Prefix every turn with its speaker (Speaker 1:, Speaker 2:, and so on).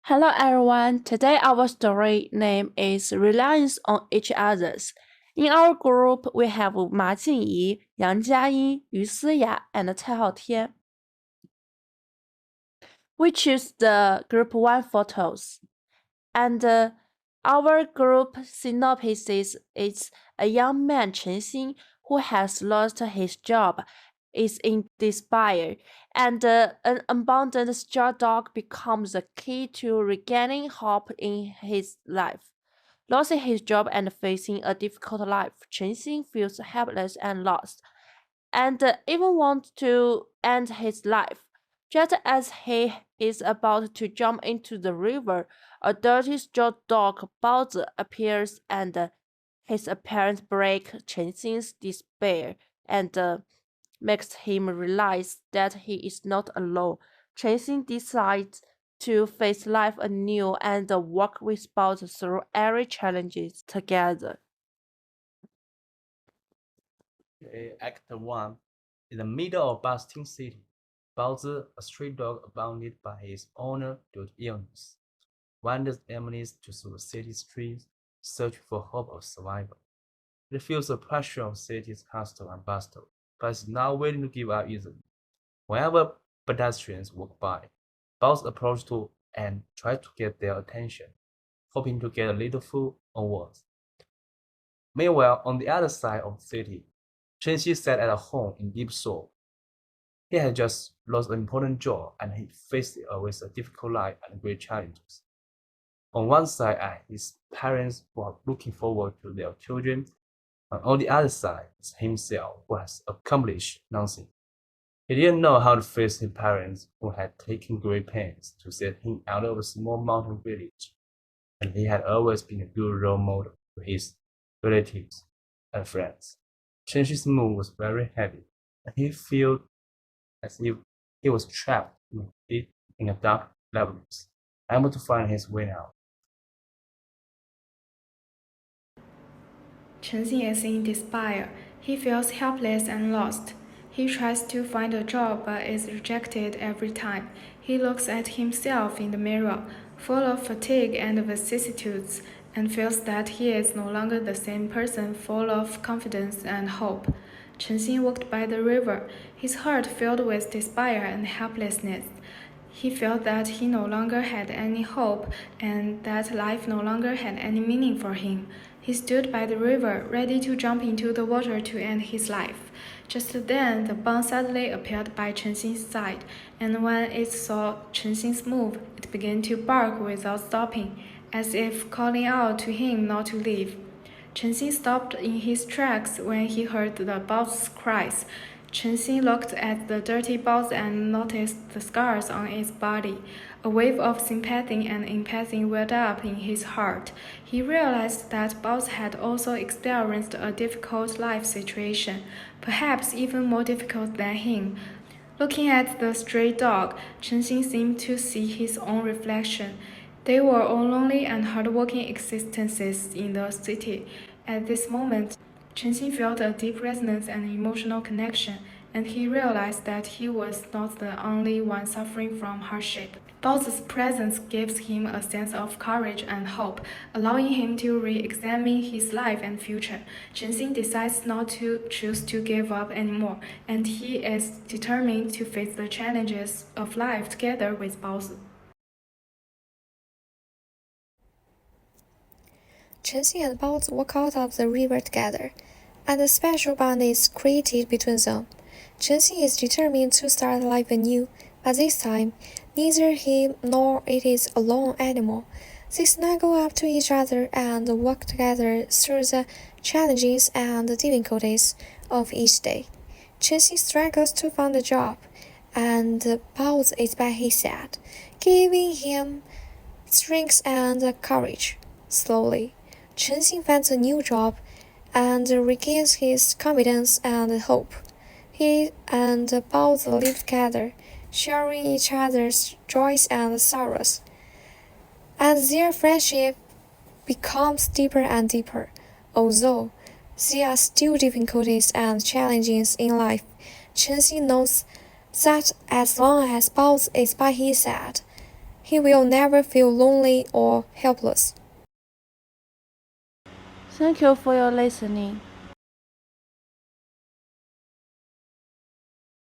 Speaker 1: Hello everyone, today our story name is Reliance on Each Others. In our group, we have Ma Jingyi, Yang Jiayin, Yu Siya, and Cai Haotian. We choose the group 1 photos. And our group synopsis is a young man, Chen Xin, who has lost his job, is in despair, and an abandoned stray dog becomes the key to regaining hope in his life. Losing his job and facing a difficult life, Chen Xin feels helpless and lost, and even wants to end his life. Just as he is about to jump into the river, a dirty straw dog Baozi appears, and his appearance breaks Chen Xin's despair and makes him realize that he is not alone. Chen Xin decides to face life anew and work with Baozi through every challenges together.
Speaker 2: Act 1. In the middle of bustling city, Baozi, a stray dog abandoned by his owner due to illness, wanders aimlessly through the city streets, searching for hope of survival. He feels the pressure of city's hustle and bustle, but is not willing to give up easily. Whenever pedestrians walk by, Baozi approaches to and tries to get their attention, hoping to get a little food or words. Meanwhile, on the other side of the city, Chen Xin sat at home in deep sorrow. He had just lost an important job and he faced it with a difficult life and great challenges. On one side are his parents who are looking forward to their children, and on the other side is himself who has accomplished nothing. He didn't know how to face his parents who had taken great pains to set him out of a small mountain village, and he had always been a good role model to his relatives and friends. Chen Xi's mood was very heavy, and he felt as if he was trapped in a dark labyrinth, unable to find his way out.
Speaker 3: Chen Xin is in despair. He feels helpless and lost. He tries to find a job but is rejected every time. He looks at himself in the mirror, full of fatigue and vicissitudes, and feels that he is no longer the same person full of confidence and hope. Chen Xin walked by the river, his heart filled with despair and helplessness. He felt that he no longer had any hope and that life no longer had any meaning for him. He stood by the river, ready to jump into the water to end his life. Just then, the bun suddenly appeared by Chen Xin's side, and when it saw Chen Xin's move, it began to bark without stopping, as if calling out to him not to leave. Chen Xin stopped in his tracks when he heard the Baozi's cries. Chen Xin looked at the dirty Baozi and noticed the scars on its body. A wave of sympathy and empathy welled up in his heart. He realized that Baozi had also experienced a difficult life situation, perhaps even more difficult than him. Looking at the stray dog, Chen Xin seemed to see his own reflection. They were all lonely and hardworking existences in the city. At this moment, Chen Xin felt a deep resonance and emotional connection, and he realized that he was not the only one suffering from hardship. Baozi's presence gives him a sense of courage and hope, allowing him to re-examine his life and future. Chen Xin decides not to choose to give up anymore, and he is determined to face the challenges of life together with Baozi.
Speaker 4: Chen Xin and Baozi walk out of the river together, and a special bond is created between them. Chen Xin is determined to start life anew, but this time, neither he nor it is alone anymore. They snuggle up to each other and walk together through the challenges and difficulties of each day. Chen Xin struggles to find a job, and Baozi is by his side, giving him strength and courage. Slowly, Chen Xin finds a new job and regains his confidence and hope. He and Baozi live together, sharing each other's joys and sorrows. And their friendship becomes deeper and deeper. Although there are still difficulties and challenges in life, Chen Xin knows that as long as Baozi is by his side, he will never feel lonely or helpless.
Speaker 1: Thank you for your listening.